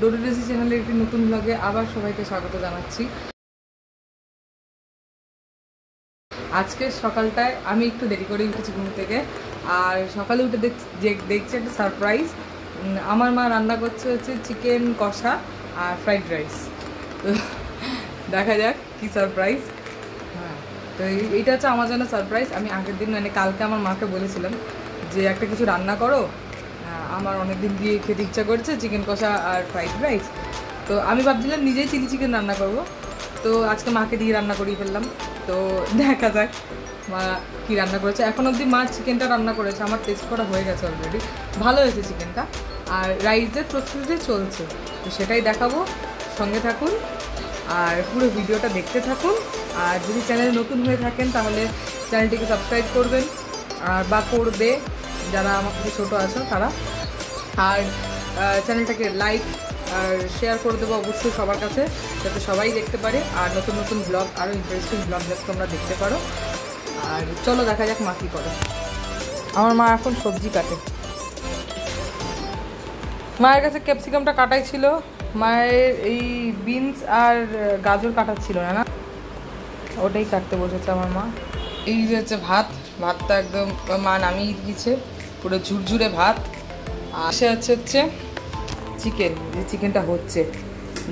Dodo deci চ্যানেলের একটি নতুন ব্লগে আবার সবাইকে স্বাগত জানাচ্ছি। আজকে সকালটায় আমি একটু দেরি করে উঠেছি ঘুম থেকে, আর সকালে উঠে দেখছি একটা সারপ্রাইজ। আমার মা রান্না করছে হচ্ছে চিকেন কষা আর ফ্রাইড রাইস। তো দেখা যাক কি সারপ্রাইজ। হ্যাঁ, তো এইটা হচ্ছে আমার জন্য সারপ্রাইজ। আমি আগের দিন মানে কালকে আমার মাকে বলেছিলাম যে একটা কিছু রান্না করো, আমার অনেকদিন দিয়ে খেতে ইচ্ছা করছে চিকেন কষা আর ফ্রাইড রাইস। তো আমি ভাবছিলাম নিজেই চিলি চিকেন রান্না করব, তো আজকে মাকে দিয়ে রান্না করিয়ে ফেললাম। তো দেখা যাক মা কী রান্না করেছে। এখন অবধি মা চিকেনটা রান্না করেছে, আমার টেস্ট করা হয়ে গেছে অলরেডি, ভালো হয়েছে চিকেনটা। আর রাইসের প্রস্তুতি চলছে, তো সেটাই দেখাবো, সঙ্গে থাকুন আর পুরো ভিডিওটা দেখতে থাকুন। আর যদি চ্যানেলে নতুন হয়ে থাকেন তাহলে চ্যানেলটিকে সাবস্ক্রাইব করবেন আর বা করবে যারা আমার থেকে ছোটো আছো তারা। আর চ্যানেলটাকে লাইক আর শেয়ার করে দেবো অবশ্যই সবার কাছে, যাতে সবাই দেখতে পারে। আর নতুন নতুন ব্লগ, আরও ইন্টারেস্টিং ব্লগ যাতে তোমরা দেখতে পারো। আর চলো দেখা যাক মা কী করে। আমার মা এখন সবজি কাটে। মায়ের কাছে ক্যাপসিকামটা কাটাই ছিল, মায়ের এই বিনস আর গাজর কাটার ছিল না, ওটাই কাটতে বসেছে আমার মা। এই যে হচ্ছে ভাতটা একদম মা নামিয়ে দিয়েছে, পুরো ঝুরঝুরে ভাত। আর সে হচ্ছে চিকেন, যে চিকেনটা হচ্ছে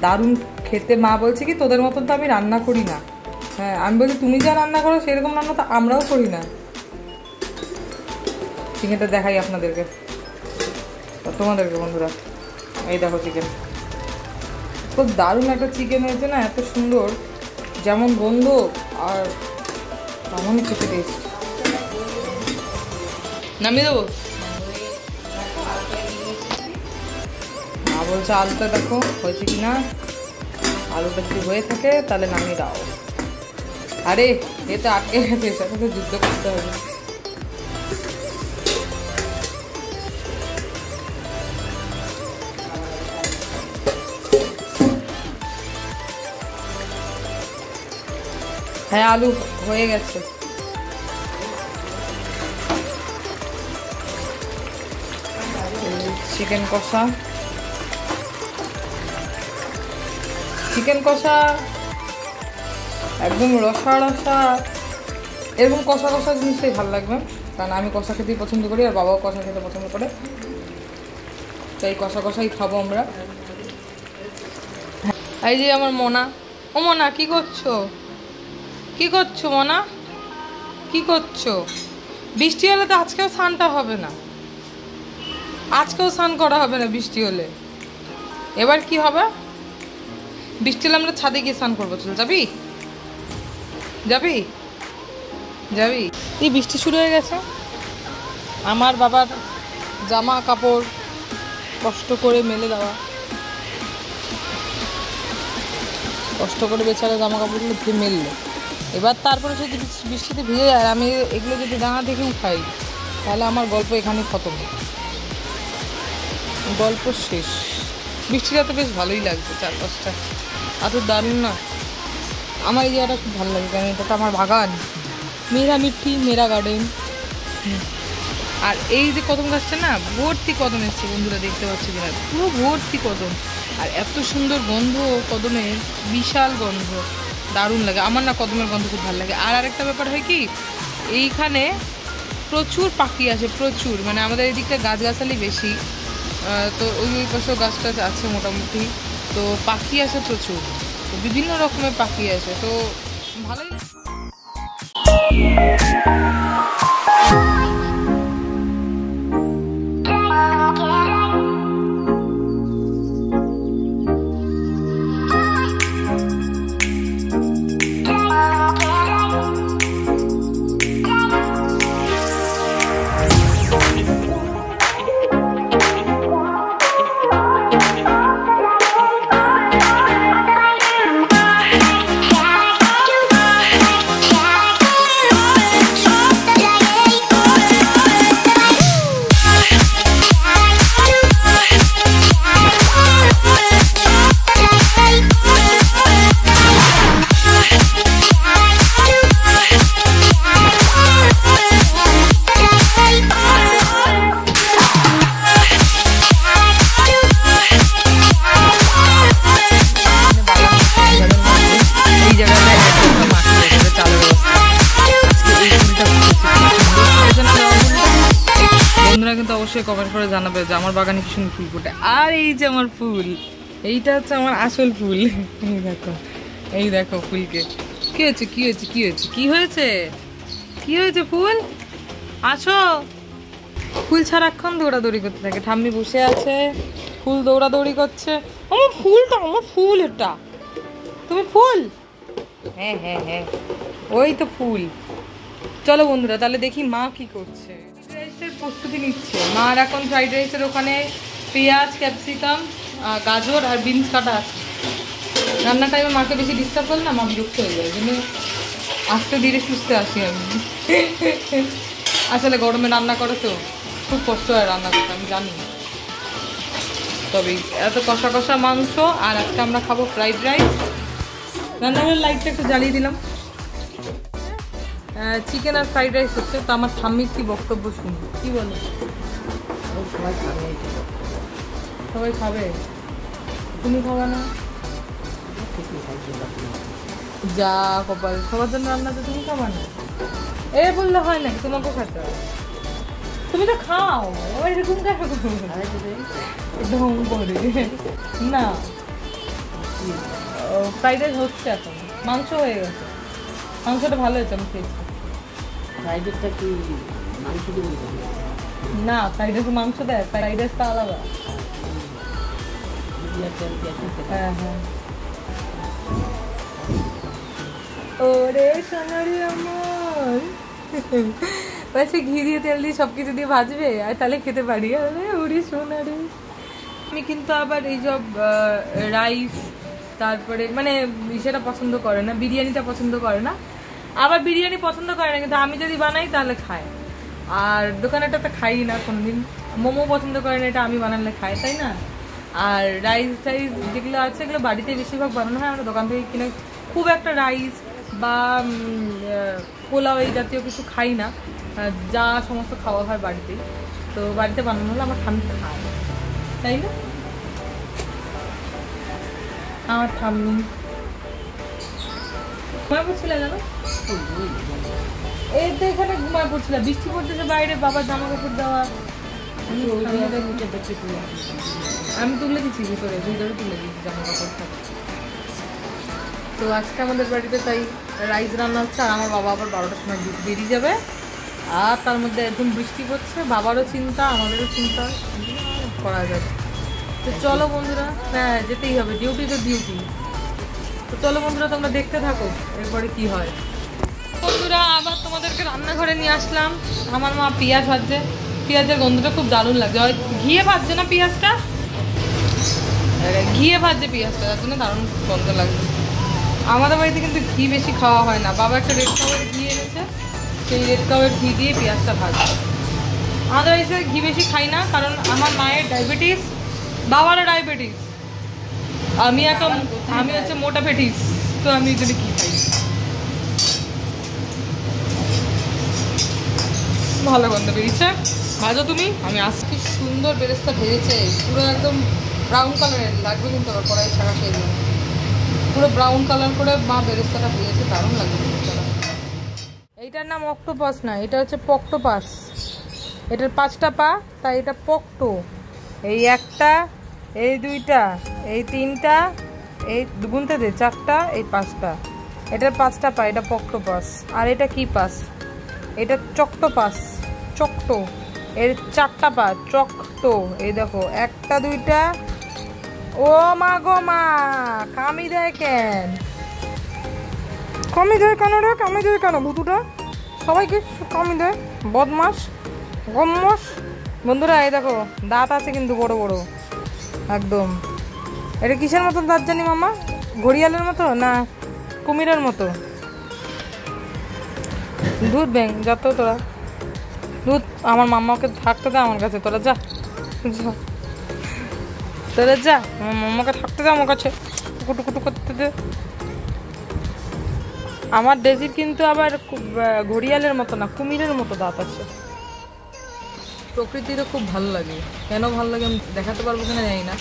দারুণ খেতে। মা বলছে কি তোদের মতন তো আমি রান্না করি না। হ্যাঁ, আমি বলছি তুমি যা রান্না করো সেরকম রান্না তো আমরাও করি না। চিকেনটা দেখাই আপনাদেরকে, তোমাদেরকে বন্ধুরা। এই দেখো চিকেন, খুব দারুণ একটা চিকেন হয়েছে না, এত সুন্দর, যেমন গন্ধ আর তেমনই খেতে টেস্ট। নামিয়ে দেবো? মা বলছে আলুটা দেখো হয়েছে কি না, আলুটা যদি হয়ে থাকে তাহলে নামিয়ে দাও। আরে এ তো আটকে গেছে, সাথে তো যুদ্ধ করতে হবে। হ্যাঁ, আলু হয়ে গেছে। চিকেন কষা একদম রসা এরকম কষা জিনিসটাই ভালো লাগবে, কারণ আমি কষা খেতেই পছন্দ করি আর বাবাও কষা খেতে পছন্দ করে, তাই কষাই খাবো আমরা। এই যে আমার মোনা, ও মোনা কি করছো মোনা, কি করছো? বৃষ্টি হলে তো আজকেও স্নানটা হবে না, আজকেও স্নান করা হবে না বৃষ্টি হলে। এবার কি হবে? বৃষ্টি হলে আমরা ছাদে গিয়ে স্নান করবো। চল, যাবি? এই বৃষ্টি শুরু হয়ে গেছে। আমার বাবার জামা কাপড় কষ্ট করে মেলে দেওয়া, কষ্ট করে বেচারা জামা কাপড়গুলো ধুয়ে মেললো। এবার তারপরে যদি বৃষ্টিতে ভিজে যায়, আমি এগুলো যদি ডাঙা দেখে উঠাই, তাহলে আমার গল্প এখানেই খতম, গল্প শেষ। বৃষ্টিটা তো বেশ ভালোই লাগছে, চারপাশটা এত দারুণ না। আমার এই জায়গাটা খুব ভালো লাগে, কারণ এটা তো আমার বাগান, মেরা মিট্টি মেরা গার্ডেন। আর এই যে কদম গাছটা না, ভর্তি কদম এসছে বন্ধুরা, দেখতে পাচ্ছি কিনা, পুরো ভর্তি কদম। আর এত সুন্দর গন্ধ কদমের, বিশাল গন্ধ, দারুণ লাগে আমার না, কদমের গন্ধ খুব ভালো লাগে। আর আরেকটা ব্যাপার হয় কি, এইখানে প্রচুর পাখি আসে, প্রচুর, মানে আমাদের এদিকটা গাছগাছালি বেশি, তো ওই পাশেও গাছটা আছে মোটামুটি, তো পাখি আসে প্রচুর, তো বিভিন্ন রকমের পাখি আসে, তো ভালোই। অবশ্যই কমেন্ট করে জানাবে যে আমার বাগানে কি সুন্দর ফুল ফোটে। আর এই যে আমার ফুল, এইটা হচ্ছে আমার আসল ফুল। এই দেখো ফুলকে। কি হয়েছে কি হয়েছে কি হয়েছে কি হয়েছে কি হয়েছে ফুল, আসো। ফুল সারাক্ষণ দৌড়াদৌড়ি করতে থাকে। ঠাম্মি বসে আছে, ফুল দৌড়াদৌড়ি করছে। আমার ফুলটা, আমার ফুল এটা। তুমি ফুল? হ্যাঁ হ্যাঁ হ্যাঁ, ওই তো ফুল। চলো বন্ধুরা, তাহলে দেখি মা কি করছে। ফ্রাইড রাইসের প্রস্তুতি নিচ্ছে মা। আর এখন ফ্রাইড রাইসের ওখানে পেঁয়াজ, ক্যাপসিকাম, গাজর আর বিনস কাটা আছে। রান্নার টাইমে মাকে বেশি ডিস্টার্ব করলে না মা বিরক্ত হয়ে যায়, জন্য আস্তে ধীরে সুস্থে আসি আমি। আসলে গরমে রান্না করে তো খুব কষ্ট হয় রান্না করতে, আমি জানি। তবে এত কষা কষা মাংস, আর আজকে আমরা খাবো ফ্রাইড রাইস। রান্নাঘরের লাইটটা একটু জ্বালিয়ে দিলাম। চিকেন আর ফ্রাইড রাইস হচ্ছে। তো আমার ঠাম্মির কি বক্তব্য শুনি, কি বলো? সবাই খাবে, তুমি খাবে না? যা কপাল, সবার জন্য রান্না তো তুমি খাবা না। এ বললে হয় নাকি, তোমাকেও খেতে হবে। তুমি তো খাও, এরকম ঢং করে না। ফ্রাইড রাইস হচ্ছে এখন, মাংস হয়ে গেছে। মাংসটা ভালো হয়েছে, আমি খেয়েছি। ফ্রাইড রাইসটা কি মাংস দিয়ে না, ফ্রাইড রাইসে মাংস দেয়, ফ্রাইড রাইসটা আলাদা। হ্যাঁ হ্যাঁ। ওরে সোনারি আমার, বলছে ঘি দিয়ে তেল দিয়ে সব কিছু দিয়ে ভাজবে আর তাহলে খেতে পারি। আরে ওরে সোনারি। আমি কিন্তু আবার এই সব রাইস, তারপরে মানে সেটা পছন্দ করে না, বিরিয়ানিটা পছন্দ করে না। আবার বিরিয়ানি পছন্দ করে না, কিন্তু আমি যদি বানাই তাহলে খায়। আর দোকানেটা তো খাই না কোনোদিন। মোমো পছন্দ করে না, এটা আমি বানালে খাই, তাই না? আর রাইস টাইস যেগুলো আছে এগুলো বাড়িতে বেশিরভাগ বানানো হয়, আমরা দোকান থেকে কিনে খুব একটা রাইস বা পোলাও এই জাতীয় কিছু খাই না। যা সমস্ত খাওয়া হয় বাড়িতেই। তো বাড়িতে বানানো হলে আমার ঠাম্মি খায়, তাই না? আমার ঠাম্মি ঘুমায় পড়ছিল, জানো? এই তো এখানে ঘুমায় পড়ছিল, বৃষ্টি পড়তেছে বাইরে, বাবার জামা কাপড় দেওয়া। আমি তুলে দিচ্ছি ভিতরে, ভিতরে তুলে দিচ্ছি জামা কাপড়। তো আজকে আমাদের বাড়িতে তাই রাইস রান্না হচ্ছে। আর আমার বাবা আবার 12টার সময় বেরিয়ে যাবে। আর তার মধ্যে একদম বৃষ্টি পড়ছে, বাবারও চিন্তা আমাদেরও চিন্তা, করা যাবে। তো চলো বন্ধুরা, হ্যাঁ যেতেই হবে, ডিউটি তো ডিউটি। তো চলো বন্ধুরা, তোমরা দেখতে থাকো এরপরে কি হয়। বন্ধুরা আবার তোমাদেরকে রান্নাঘরে নিয়ে আসলাম। আমার মা পেঁয়াজ ভাজছে, পেঁয়াজের গন্ধটা খুব দারুণ লাগছে। হয় ঘিয়ে ভাজছে না পেঁয়াজটা, ঘিয়ে ভাজছে পেঁয়াজটা, তার জন্য দারুণ গন্ধ লাগছে। আমাদের বাড়িতে কিন্তু ঘি বেশি খাওয়া হয় না। বাবা একটা রেড কাউয়ের ঘি এনেছে, সেই রেড কাউয়ের ঘি দিয়ে পেঁয়াজটা ভাজছে। আমাদের বাড়িতে ঘি বেশি খাই না, কারণ আমার মায়ের ডায়াবেটিস, বাবারও ডায়াবেটিস, আমি হচ্ছে মোটা পেটিস, তো আমি যদি ঘি খাই। ভালো গন্ধ বেরিয়েছে, ভাজো তুমি। আমি আজকে সুন্দর বেরেস্তা ভেজেছে, পুরো একদম ব্রাউন কালারের লাগবে, কিন্তু আবার কড়াই ছাড়া সেই জন্য পুরো ব্রাউন কালার করে মা বেরেস্তাটা ভেজেছে, দারুণ লাগবে বেরেস্তাটা। এইটার নাম অক্টোপাস না, এটা হচ্ছে পক্টোপাস। এটার 5টা পা, তাই এটা পক্টো। এই একটা, এই 2টা, এই 3টা, এই গুনতে দে 4টা, এই 5টা। এটার 5টা পা, এটা পক্টোপাস। আর এটা কি পাস? এটা চক্টোপাস, চক্টো। এর 4টা পা, চক্টো। এই দেখো 1টা 2টা। ও মা গো মা, কামি দেয় কেন? কামি দেয় কেন রে? কামি দেয় কেন ভুতুটা? সবাইকে কামি দেয়, বদমাস গম্মস। বন্ধুরা এই দেখো দাঁত আছে কিন্তু বড় বড় একদম। এটা কিসের মতো দাঁত জানি মামা? ঘড়িয়ালের মতো না কুমিরের মতো? দুধ ব্যাং যত তোরা দুধ। আমার মাম্মাকে থাকতে দে আমার কাছে, তোরা যা তোরা যা, আমার মাম্মাকে থাকতে দে আমার কাছে, কুটু কুটু করতে দে। আমার ডেজির কিন্তু আবার ঘড়িয়ালের মতো না, কুমিরের মতো দাঁত আছে। প্রকৃতিরও খুব ভালো লাগে। কেন ভালো লাগে আমি দেখাতে পারবো কিনা জানি না।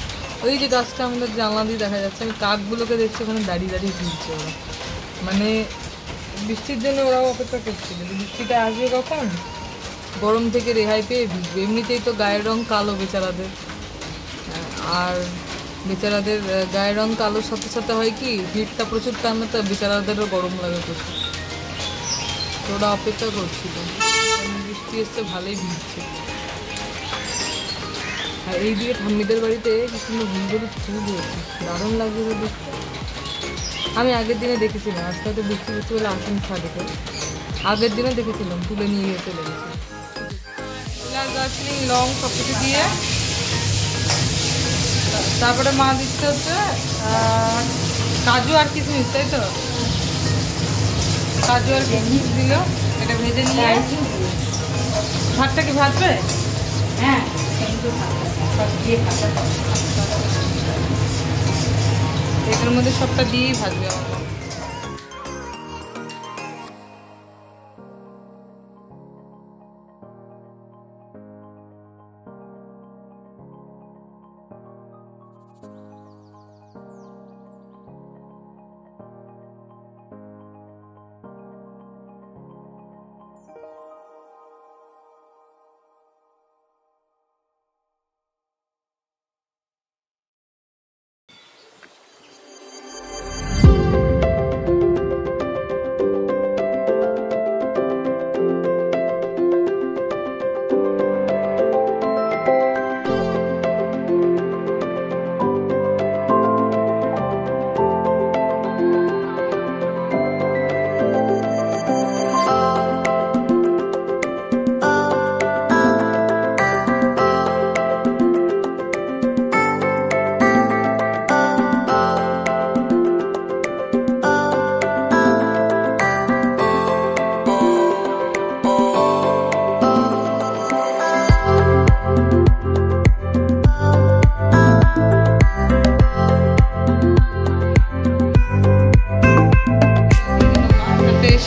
ওই যে গাছটা আমাদের জানলা দিয়ে দেখা যাচ্ছে, আমি কাকগুলোকে দেখছি ওখানে দাঁড়িয়ে দাঁড়িয়ে ঘুরছে ওরা। মানে বৃষ্টির জন্য ওরাও অপেক্ষা করছে, যদি বৃষ্টিটা আসবে কখন গরম থেকে রেহাই পেয়ে ভিজবে। এমনিতেই তো গায়ের রং কালো বেচারাদের, আর বেচারাদের গায়ের রং কালোর সাথে সাথে হয় কি হিটটা প্রচুর টানে, তো বেচারাদেরও গরম লাগে প্রচুর। তো ওরা অপেক্ষা করছিল, বৃষ্টি এসছে ভালোই ভিজছে। আর এইদিকে ঠাম্মিদের বাড়িতে কি সুন্দর ঘুমগুলো ফুল হয়েছে, দারুণ লাগছে তো দেখতে। আমি আগের দিনে দেখেছিলাম, আজকে হয়তো বৃষ্টি বৃষ্টি বলে আসেন ছাদেতে, আগের দিনে দেখেছিলাম, তুলে নিয়ে গিয়ে চলে গেছে। দার্জিলিং লং সব কিছু দিয়ে তারপরে মা দিচ্ছে হচ্ছে কাজু আর কিশমিশ, তাই তো? কাজু আর কিশমিশ দিল, এটা ভেজে নিয়ে ভাতটা কি ভাজবে? হ্যাঁ, এটার মধ্যে সবটা দিয়েই ভাজবে আমার মা।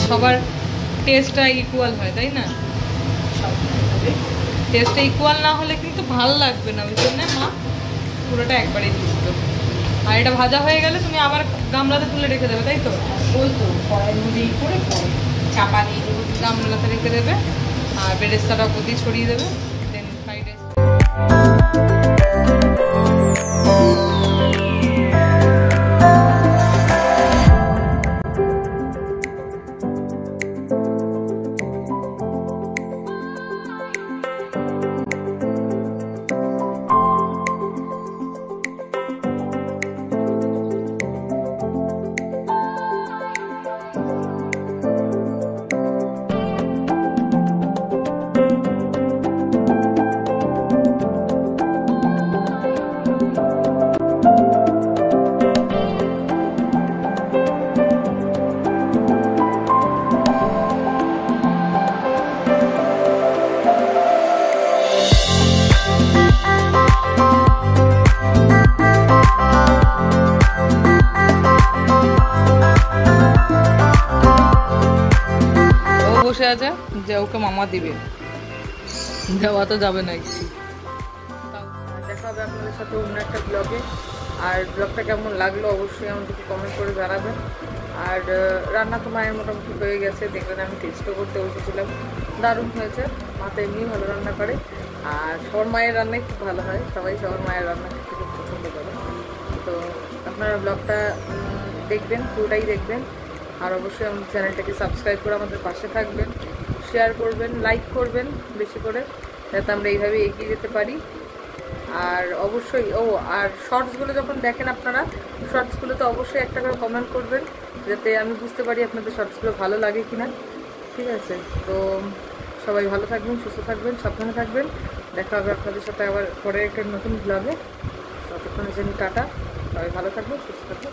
সবার টেস্টটা ইকুয়াল হয়, তাই না? টেস্টটা ইকুয়াল না হলে কিন্তু ভালো লাগবে না, ওই জন্য মা পুরোটা একবারেই দিচ্ছিল। আর এটা ভাজা হয়ে গেলে তুমি আবার গামলাতে তুলে রেখে দেবে, তাই তো? ওই তো কড়াইয়ের মধ্যে ই করে চাপা দিয়ে দেবো, গামলাতে রেখে দেবে আর বেরেস্তাটা প্রতি ছড়িয়ে দেবে, দেন ফ্রাইড রাইস। বসে আছে যে ওকে মামা দিবে, দেওয়া তো যাবে না। দেখা হবে আপনাদের সাথে অন্য একটা ব্লগে। আর ব্লগটা কেমন লাগলো অবশ্যই আমাদেরকে কমেন্ট করে জানাবেন। আর রান্না তো মায়ের মোটামুটি হয়ে গেছে, দেখবেন আমি টেস্টও করতে বসেছিলাম, দারুণ হয়েছে। মা তো এমনি ভালো রান্না করে, আর সবার মায়ের রান্নাই খুব ভালো হয়, সবাই সবার মায়ের রান্না খেতে খুব পছন্দ করে। তো আপনারা ব্লগটা দেখবেন, পুরোটাই দেখবেন। আর অবশ্যই আমাদের চ্যানেলটাকে সাবস্ক্রাইব করে আমাদের পাশে থাকবেন, শেয়ার করবেন, লাইক করবেন বেশি করে, যাতে আমরা এইভাবে এগিয়ে যেতে পারি। আর অবশ্যই আর শর্টসগুলো যখন দেখেন আপনারা, শর্টসগুলোতে অবশ্যই একটা করে কমেন্ট করবেন, যাতে আমি বুঝতে পারি আপনাদের শর্টসগুলো ভালো লাগে কি না। ঠিক আছে? তো সবাই ভালো থাকবেন, সুস্থ থাকবেন, সাবধানে থাকবেন। দেখা হবে আপনাদের সাথে আবার পরের একটা নতুন ব্লগে। ততক্ষণের জন্য টাটা, সবাই ভালো থাকবেন, সুস্থ থাকবেন।